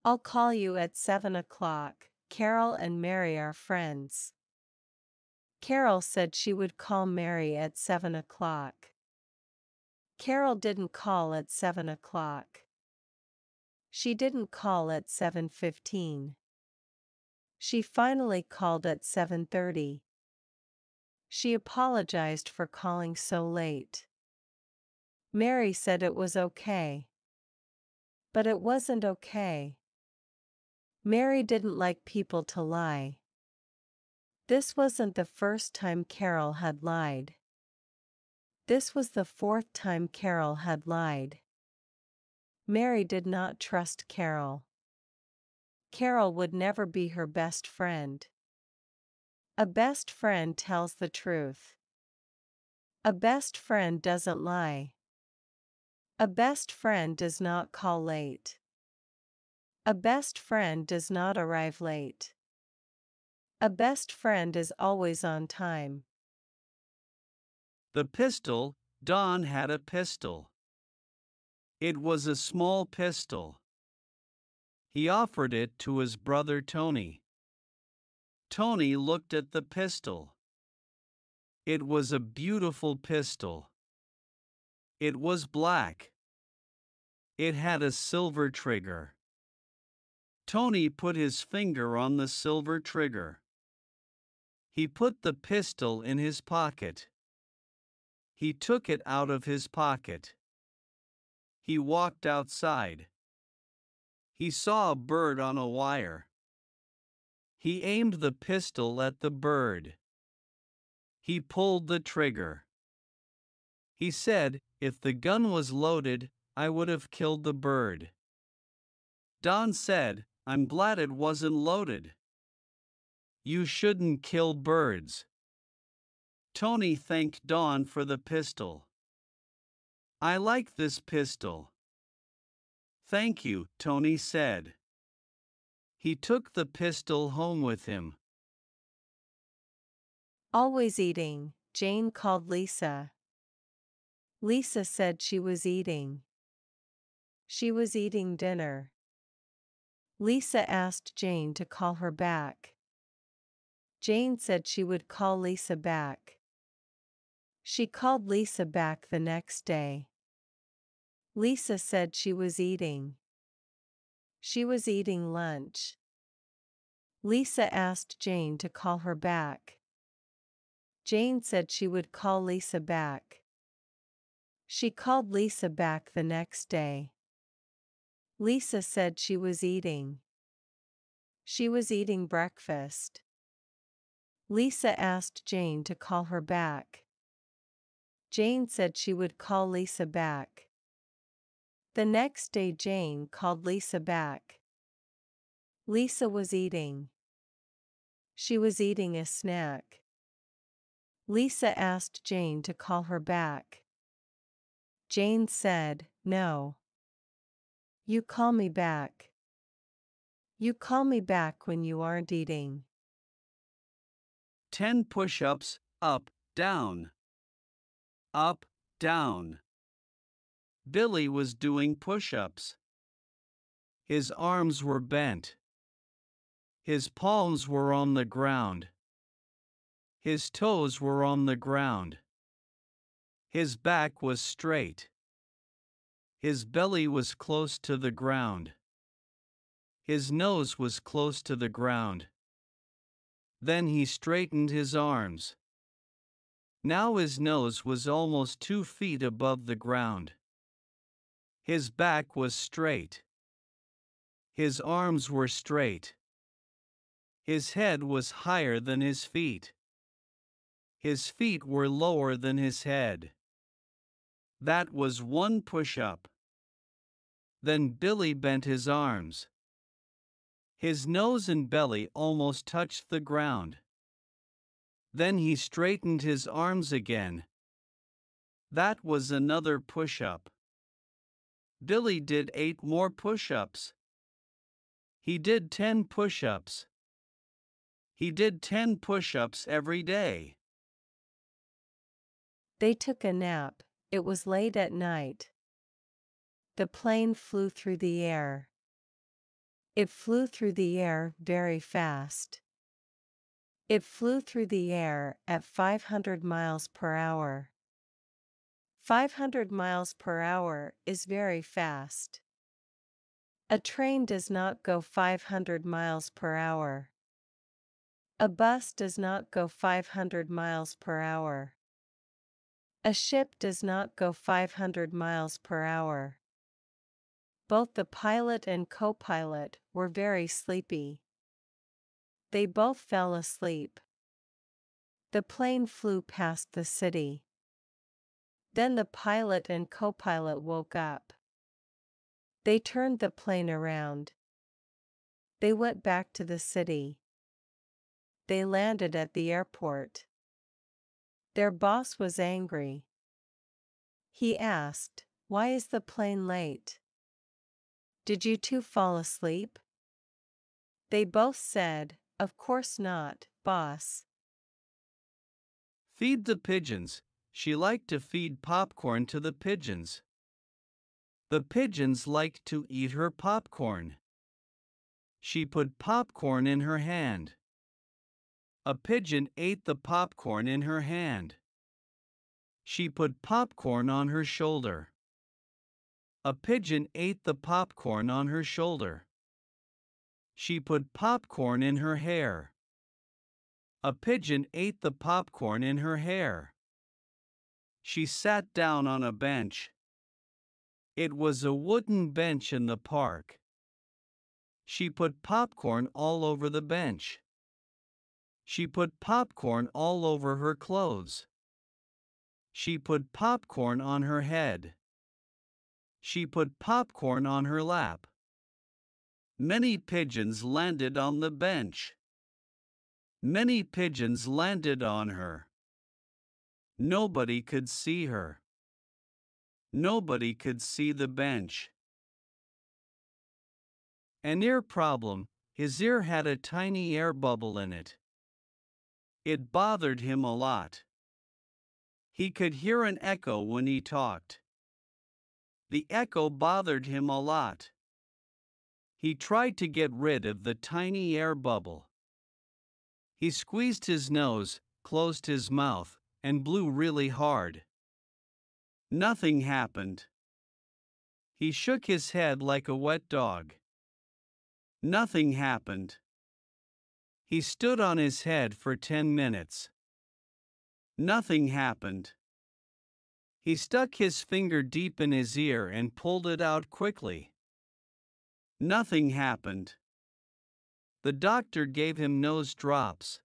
I'll call you at 7 o'clock. Carol and Mary are friends. Carol said she would call Mary at 7 o'clock. Carol didn't call at 7 o'clock. She didn't call at 7:15. She finally called at 7:30. She apologized for calling so late. Mary said it was okay. But it wasn't okay. Mary didn't like people to lie. This wasn't the first time Carol had lied. This was the fourth time Carol had lied. Mary did not trust Carol. Carol would never be her best friend. A best friend tells the truth. A best friend doesn't lie. A best friend does not call late. A best friend does not arrive late. A best friend is always on time. The pistol. Don had a pistol. It was a small pistol. He offered it to his brother Tony. Tony looked at the pistol. It was a beautiful pistol. It was black. It had a silver trigger. Tony put his finger on the silver trigger. He put the pistol in his pocket. He took it out of his pocket. He walked outside. He saw a bird on a wire. He aimed the pistol at the bird. He pulled the trigger. He said, "If the gun was loaded, I would have killed the bird." Don said, "I'm glad it wasn't loaded. You shouldn't kill birds." Tony thanked Don for the pistol. "I like this pistol." "Thank you," Tony said. He took the pistol home with him. Always eating, Jane called Lisa. Lisa said she was eating. She was eating dinner. Lisa asked Jane to call her back. Jane said she would call Lisa back. She called Lisa back the next day. Lisa said she was eating. She was eating lunch. Lisa asked Jane to call her back. Jane said she would call Lisa back. She called Lisa back the next day. Lisa said she was eating. She was eating breakfast. Lisa asked Jane to call her back. Jane said she would call Lisa back. The next day Jane called Lisa back. Lisa was eating. She was eating a snack. Lisa asked Jane to call her back. Jane said, "No. You call me back. You call me back when you aren't eating." 10 push-ups, up, down. Up, down. Billy was doing push-ups. His arms were bent. His palms were on the ground. His toes were on the ground. His back was straight. His belly was close to the ground. His nose was close to the ground. Then he straightened his arms. Now his nose was almost 2 feet above the ground. His back was straight. His arms were straight. His head was higher than his feet. His feet were lower than his head. That was 1 push-up. Then Billy bent his arms. His nose and belly almost touched the ground. Then he straightened his arms again. That was another push-up. Billy did 8 more push-ups. He did 10 push-ups. He did 10 push-ups every day. They took a nap. It was late at night. The plane flew through the air. It flew through the air very fast. It flew through the air at 500 miles per hour. 500 miles per hour is very fast. A train does not go 500 miles per hour. A bus does not go 500 miles per hour. A ship does not go 500 miles per hour. Both the pilot and co-pilot were very sleepy. They both fell asleep. The plane flew past the city. Then the pilot and co-pilot woke up. They turned the plane around. They went back to the city. They landed at the airport. Their boss was angry. He asked, "Why is the plane late? Did you two fall asleep?" They both said, "Of course not, boss." Feed the pigeons. She liked to feed popcorn to the pigeons. The pigeons liked to eat her popcorn. She put popcorn in her hand. A pigeon ate the popcorn in her hand. She put popcorn on her shoulder. A pigeon ate the popcorn on her shoulder. She put popcorn in her hair. A pigeon ate the popcorn in her hair. She sat down on a bench. It was a wooden bench in the park. She put popcorn all over the bench. She put popcorn all over her clothes. She put popcorn on her head. She put popcorn on her lap. Many pigeons landed on the bench. Many pigeons landed on her. Nobody could see her. Nobody could see the bench. An ear problem. His ear had a tiny air bubble in it. It bothered him a lot. He could hear an echo when he talked. The echo bothered him a lot. He tried to get rid of the tiny air bubble. He squeezed his nose, closed his mouth, and blew really hard. Nothing happened. He shook his head like a wet dog. Nothing happened. He stood on his head for 10 minutes. Nothing happened. He stuck his finger deep in his ear and pulled it out quickly. Nothing happened. The doctor gave him nose drops.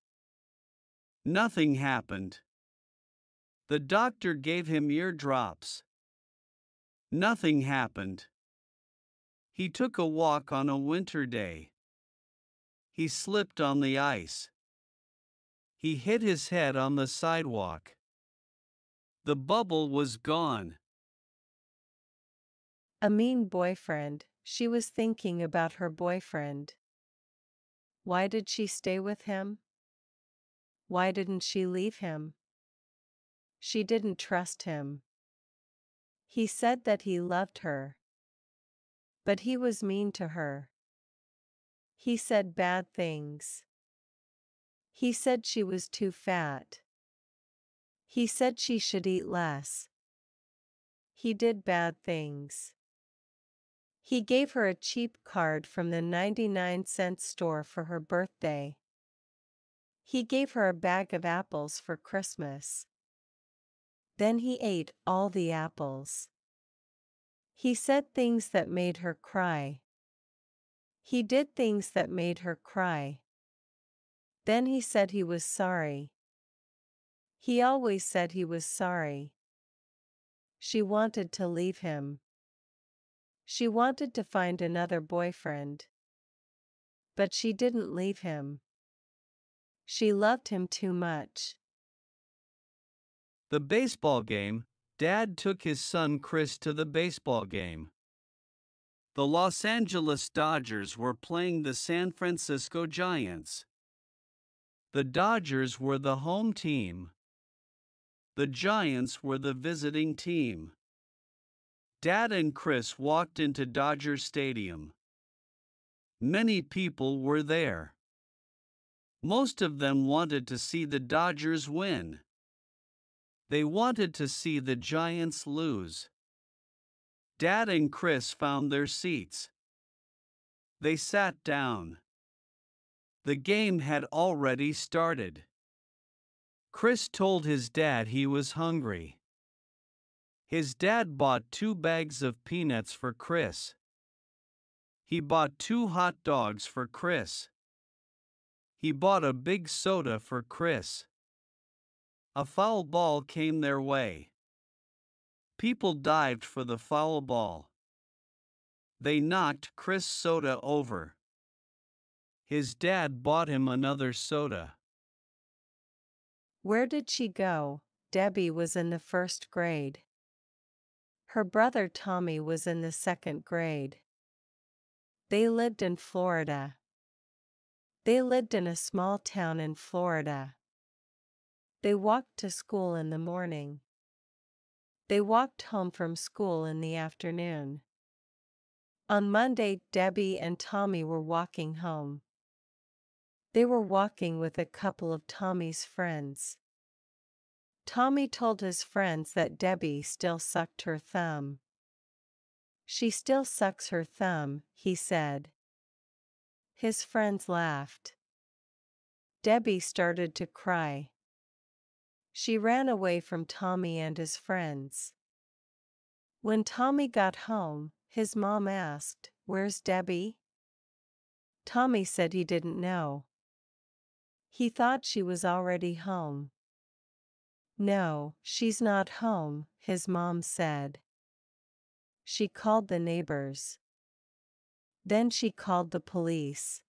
Nothing happened. The doctor gave him ear drops. Nothing happened. He took a walk on a winter day. He slipped on the ice. He hit his head on the sidewalk. The bubble was gone. A mean boyfriend. She was thinking about her boyfriend. Why did she stay with him? Why didn't she leave him? She didn't trust him. He said that he loved her. But he was mean to her. He said bad things. He said she was too fat. He said she should eat less. He did bad things. He gave her a cheap card from the 99-cent store for her birthday. He gave her a bag of apples for Christmas. Then he ate all the apples. He said things that made her cry. He did things that made her cry. Then he said he was sorry. He always said he was sorry. She wanted to leave him. She wanted to find another boyfriend. But she didn't leave him. She loved him too much. The baseball game. Dad took his son Chris to the baseball game. The Los Angeles Dodgers were playing the San Francisco Giants. The Dodgers were the home team. The Giants were the visiting team. Dad and Chris walked into Dodger Stadium. Many people were there. Most of them wanted to see the Dodgers win. They wanted to see the Giants lose. Dad and Chris found their seats. They sat down. The game had already started. Chris told his dad he was hungry. His dad bought 2 bags of peanuts for Chris. He bought 2 hot dogs for Chris. He bought a big soda for Chris. A foul ball came their way. People dived for the foul ball. They knocked Chris' soda over. His dad bought him another soda. Where did she go? Debbie was in the first grade. Her brother Tommy was in the second grade. They lived in Florida. They lived in a small town in Florida. They walked to school in the morning. They walked home from school in the afternoon. On Monday, Debbie and Tommy were walking home. They were walking with a couple of Tommy's friends. Tommy told his friends that Debbie still sucked her thumb. She still sucks her thumb, he said. His friends laughed. Debbie started to cry. She ran away from Tommy and his friends. When Tommy got home, his mom asked, "Where's Debbie?" Tommy said he didn't know. He thought she was already home. "No, she's not home," his mom said. She called the neighbors. Then she called the police.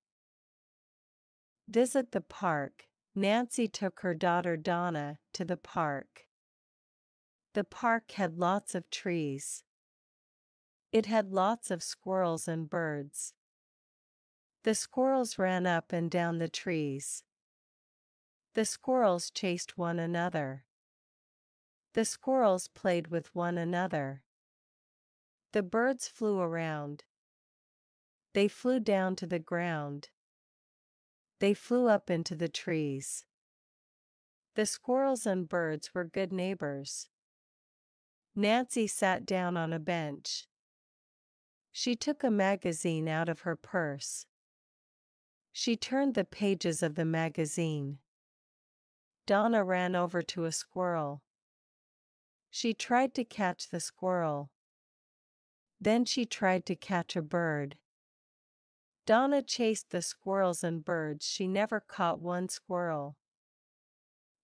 Visit the park. Nancy took her daughter Donna to the park. The park had lots of trees. It had lots of squirrels and birds. The squirrels ran up and down the trees. The squirrels chased one another. The squirrels played with one another. The birds flew around. They flew down to the ground. They flew up into the trees. The squirrels and birds were good neighbors. Nancy sat down on a bench. She took a magazine out of her purse. She turned the pages of the magazine. Donna ran over to a squirrel. She tried to catch the squirrel. Then she tried to catch a bird. Donna chased the squirrels and birds. She never caught one squirrel.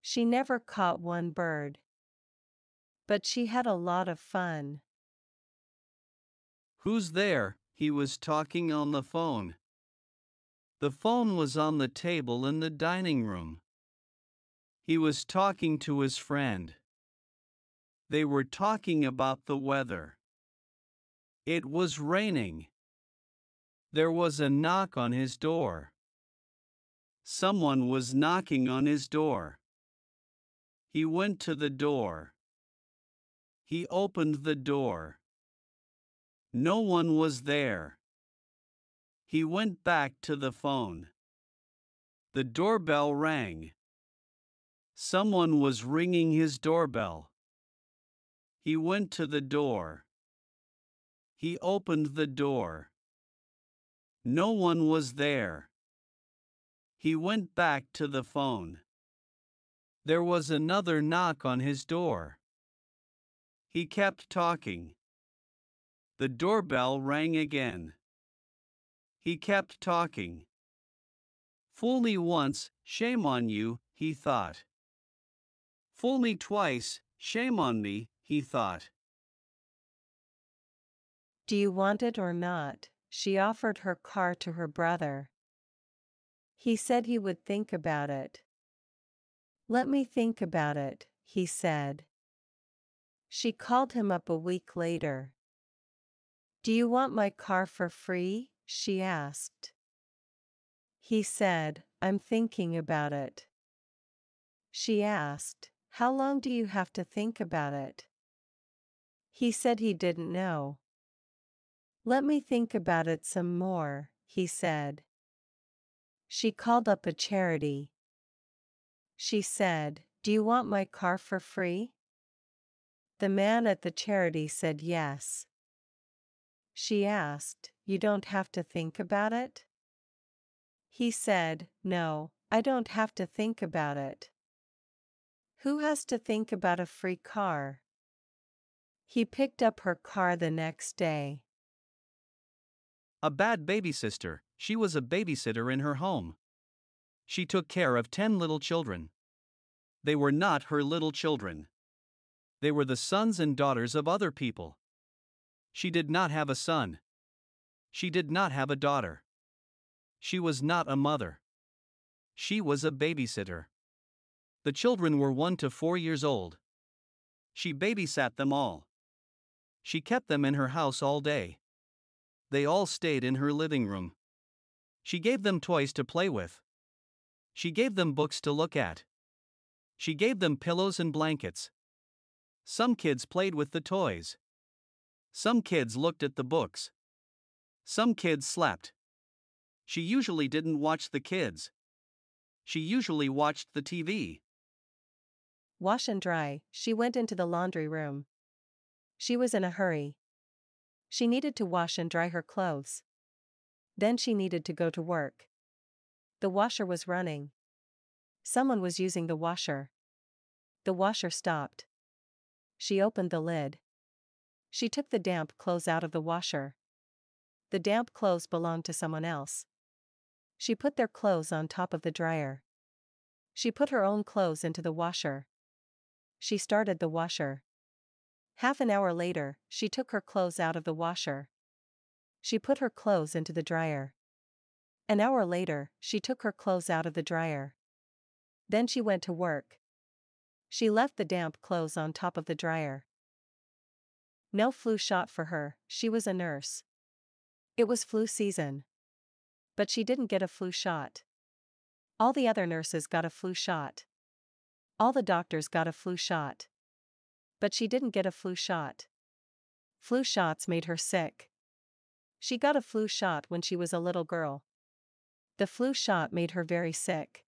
She never caught one bird. But she had a lot of fun. Who's there? He was talking on the phone. The phone was on the table in the dining room. He was talking to his friend. They were talking about the weather. It was raining. There was a knock on his door. Someone was knocking on his door. He went to the door. He opened the door. No one was there. He went back to the phone. The doorbell rang. Someone was ringing his doorbell. He went to the door. He opened the door. No one was there. He went back to the phone. There was another knock on his door. He kept talking. The doorbell rang again. He kept talking. Fool me once, shame on you, he thought. Fool me twice, shame on me, he thought. Do you want it or not? She offered her car to her brother. He said he would think about it. Let me think about it, he said. She called him up a week later. Do you want my car for free? She asked. He said, I'm thinking about it. She asked, how long do you have to think about it? He said he didn't know. Let me think about it some more, he said. She called up a charity. She said, "Do you want my car for free?" The man at the charity said yes. She asked, "You don't have to think about it?" He said, "No, I don't have to think about it." Who has to think about a free car? He picked up her car the next day. A bad babysitter. She was a babysitter in her home. She took care of 10 little children. They were not her little children. They were the sons and daughters of other people. She did not have a son. She did not have a daughter. She was not a mother. She was a babysitter. The children were 1 to 4 years old. She babysat them all. She kept them in her house all day. They all stayed in her living room. She gave them toys to play with. She gave them books to look at. She gave them pillows and blankets. Some kids played with the toys. Some kids looked at the books. Some kids slept. She usually didn't watch the kids. She usually watched the TV. Wash and dry. She went into the laundry room. She was in a hurry. She needed to wash and dry her clothes. Then she needed to go to work. The washer was running. Someone was using the washer. The washer stopped. She opened the lid. She took the damp clothes out of the washer. The damp clothes belonged to someone else. She put their clothes on top of the dryer. She put her own clothes into the washer. She started the washer. Half an hour later, she took her clothes out of the washer. She put her clothes into the dryer. An hour later, she took her clothes out of the dryer. Then she went to work. She left the damp clothes on top of the dryer. No flu shot for her. She was a nurse. It was flu season. But she didn't get a flu shot. All the other nurses got a flu shot. All the doctors got a flu shot. But she didn't get a flu shot. Flu shots made her sick. She got a flu shot when she was a little girl. The flu shot made her very sick.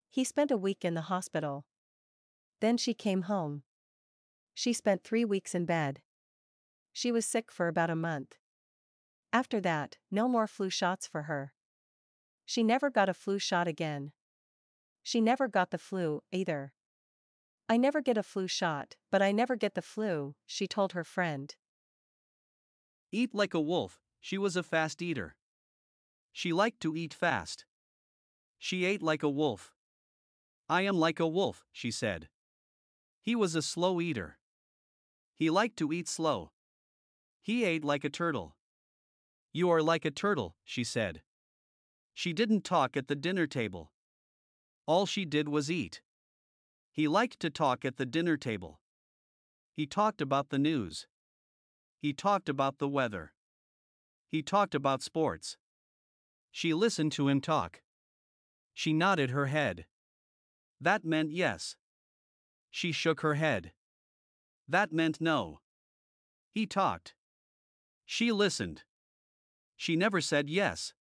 He spent a week in the hospital. Then she came home. She spent 3 weeks in bed. She was sick for about a month. After that, no more flu shots for her. She never got a flu shot again. She never got the flu, either. I never get a flu shot, but I never get the flu, she told her friend. Eat like a wolf. She was a fast eater. She liked to eat fast. She ate like a wolf. I am like a wolf, she said. He was a slow eater. He liked to eat slow. He ate like a turtle. You are like a turtle, she said. She didn't talk at the dinner table. All she did was eat. He liked to talk at the dinner table. He talked about the news. He talked about the weather. He talked about sports. She listened to him talk. She nodded her head. That meant yes. She shook her head. That meant no. He talked. She listened. She never said yes.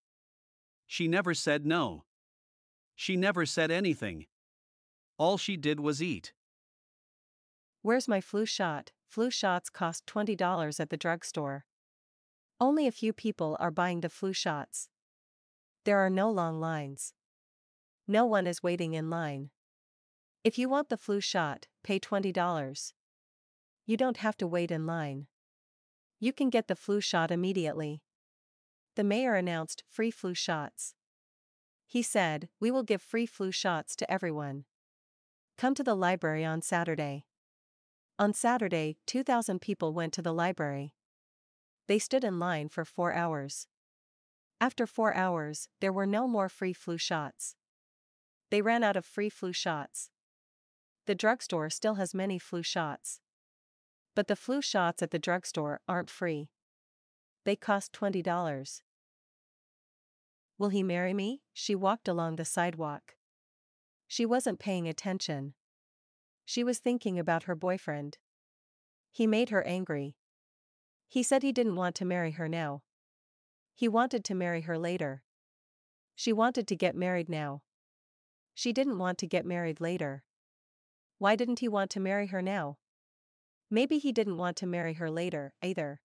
She never said no. She never said anything. All she did was eat. Where's my flu shot? Flu shots cost $20 at the drugstore. Only a few people are buying the flu shots. There are no long lines. No one is waiting in line. If you want the flu shot, pay $20. You don't have to wait in line. You can get the flu shot immediately. The mayor announced free flu shots. He said, "We will give free flu shots to everyone. Come to the library on Saturday." On Saturday, 2,000 people went to the library. They stood in line for 4 hours. After 4 hours, there were no more free flu shots. They ran out of free flu shots. The drugstore still has many flu shots. But the flu shots at the drugstore aren't free. They cost $20. Will he marry me? She walked along the sidewalk. She wasn't paying attention. She was thinking about her boyfriend. He made her angry. He said he didn't want to marry her now. He wanted to marry her later. She wanted to get married now. She didn't want to get married later. Why didn't he want to marry her now? Maybe he didn't want to marry her later, either.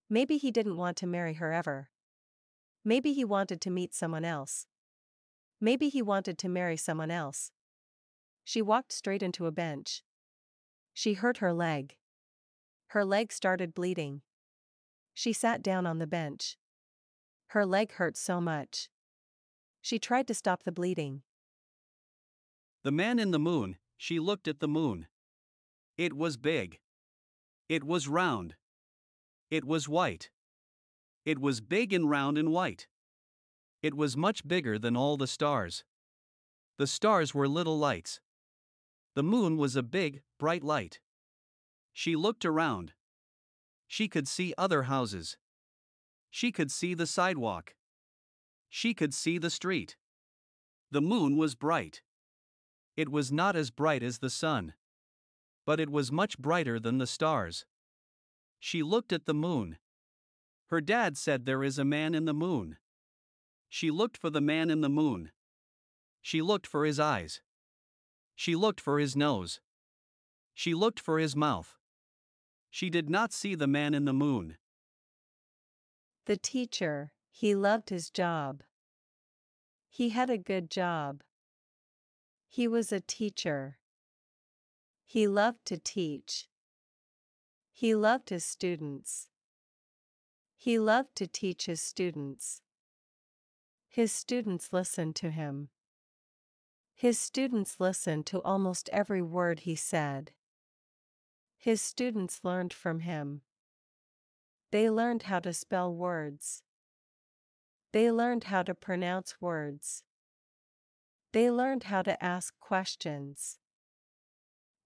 Maybe he didn't want to marry her ever. Maybe he wanted to meet someone else. Maybe he wanted to marry someone else. She walked straight into a bench. She hurt her leg. Her leg started bleeding. She sat down on the bench. Her leg hurt so much. She tried to stop the bleeding. The man in the moon, she looked at the moon. It was big. It was round. It was white. It was big and round and white. It was much bigger than all the stars. The stars were little lights. The moon was a big, bright light. She looked around. She could see other houses. She could see the sidewalk. She could see the street. The moon was bright. It was not as bright as the sun, but it was much brighter than the stars. She looked at the moon. Her dad said there is a man in the moon. She looked for the man in the moon. She looked for his eyes. She looked for his nose. She looked for his mouth. She did not see the man in the moon. The teacher, he loved his job. He had a good job. He was a teacher. He loved to teach. He loved his students. He loved to teach his students. His students listened to him. His students listened to almost every word he said. His students learned from him. They learned how to spell words. They learned how to pronounce words. They learned how to ask questions.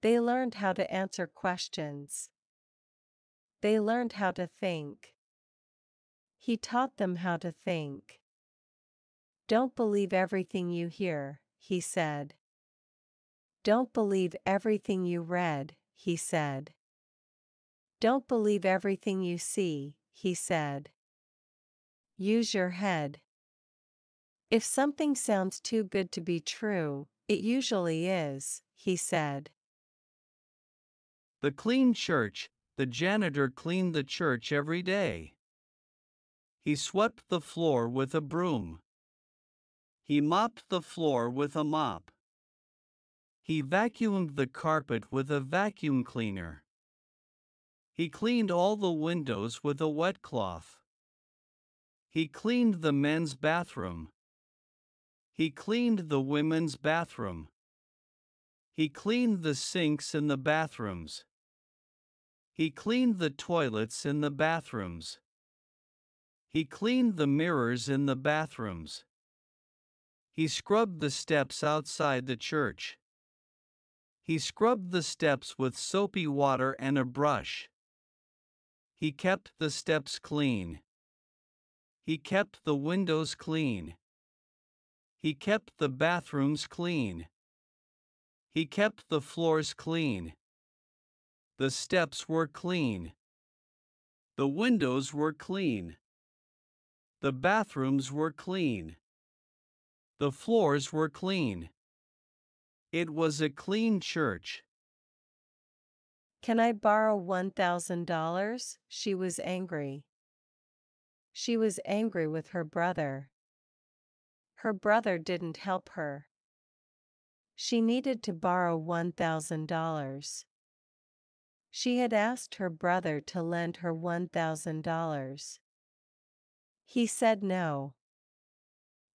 They learned how to answer questions. They learned how to think. He taught them how to think. Don't believe everything you hear, he said. Don't believe everything you read, he said. Don't believe everything you see, he said. Use your head. If something sounds too good to be true, it usually is, he said. The clean church, the janitor cleaned the church every day. He swept the floor with a broom. He mopped the floor with a mop. He vacuumed the carpet with a vacuum cleaner. He cleaned all the windows with a wet cloth. He cleaned the men's bathroom. He cleaned the women's bathroom. He cleaned the sinks in the bathrooms. He cleaned the toilets in the bathrooms. He cleaned the mirrors in the bathrooms. He scrubbed the steps outside the church. He scrubbed the steps with soapy water and a brush. He kept the steps clean. He kept the windows clean. He kept the bathrooms clean. He kept the floors clean. The steps were clean. The windows were clean. The bathrooms were clean. The floors were clean. It was a clean church. Can I borrow $1,000? She was angry. She was angry with her brother. Her brother didn't help her. She needed to borrow $1,000. She had asked her brother to lend her $1,000. He said no.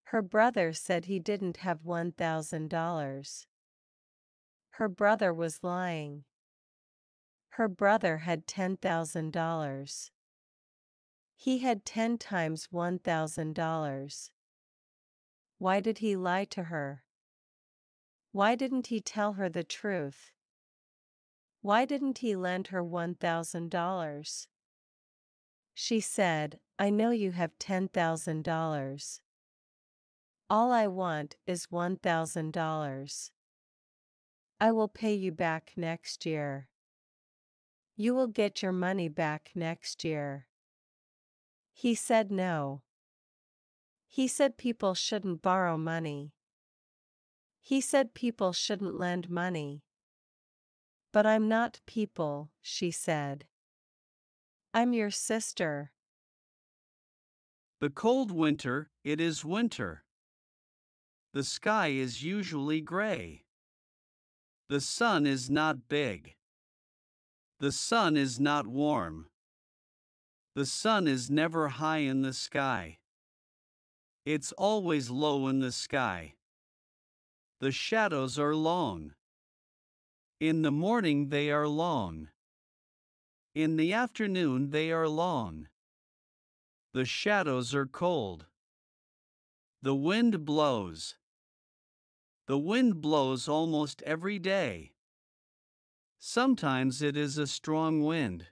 Her brother said he didn't have $1,000. Her brother was lying. Her brother had $10,000. He had 10 times $1,000. Why did he lie to her? Why didn't he tell her the truth? Why didn't he lend her $1,000? She said, I know you have $10,000. All I want is $1,000. I will pay you back next year. You will get your money back next year. He said no. He said people shouldn't borrow money. He said people shouldn't lend money. But I'm not people, she said. I'm your sister. The cold winter, it is winter. The sky is usually gray. The sun is not big. The sun is not warm. The sun is never high in the sky. It's always low in the sky. The shadows are long. In the morning they are long. In the afternoon they are long. The shadows are cold. The wind blows. The wind blows almost every day. Sometimes it is a strong wind.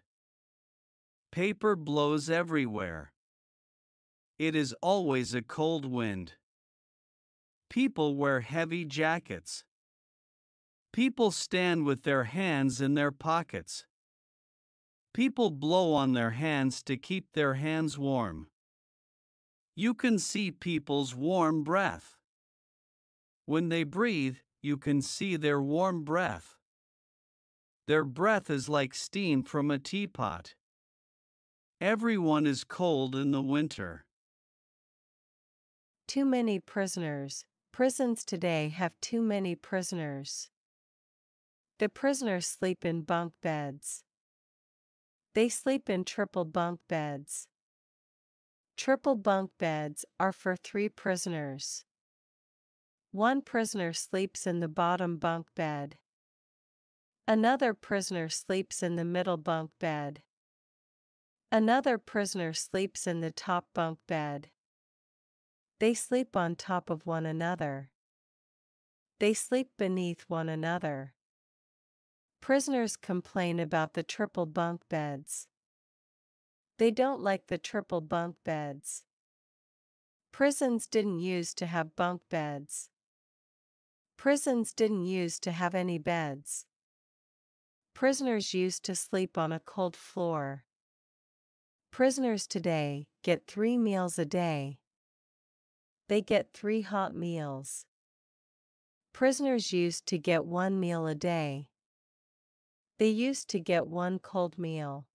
Paper blows everywhere. It is always a cold wind. People wear heavy jackets. People stand with their hands in their pockets. People blow on their hands to keep their hands warm. You can see people's warm breath. When they breathe, you can see their warm breath. Their breath is like steam from a teapot. Everyone is cold in the winter. Too many prisoners. Prisons today have too many prisoners. The prisoners sleep in bunk beds. They sleep in triple bunk beds. Triple bunk beds are for 3 prisoners. One prisoner sleeps in the bottom bunk bed. Another prisoner sleeps in the middle bunk bed. Another prisoner sleeps in the top bunk bed. They sleep on top of one another. They sleep beneath one another. Prisoners complain about the triple bunk beds. They don't like the triple bunk beds. Prisons didn't use to have bunk beds. Prisons didn't use to have any beds. Prisoners used to sleep on a cold floor. Prisoners today get 3 meals a day. They get 3 hot meals. Prisoners used to get 1 meal a day. They used to get 1 cold meal.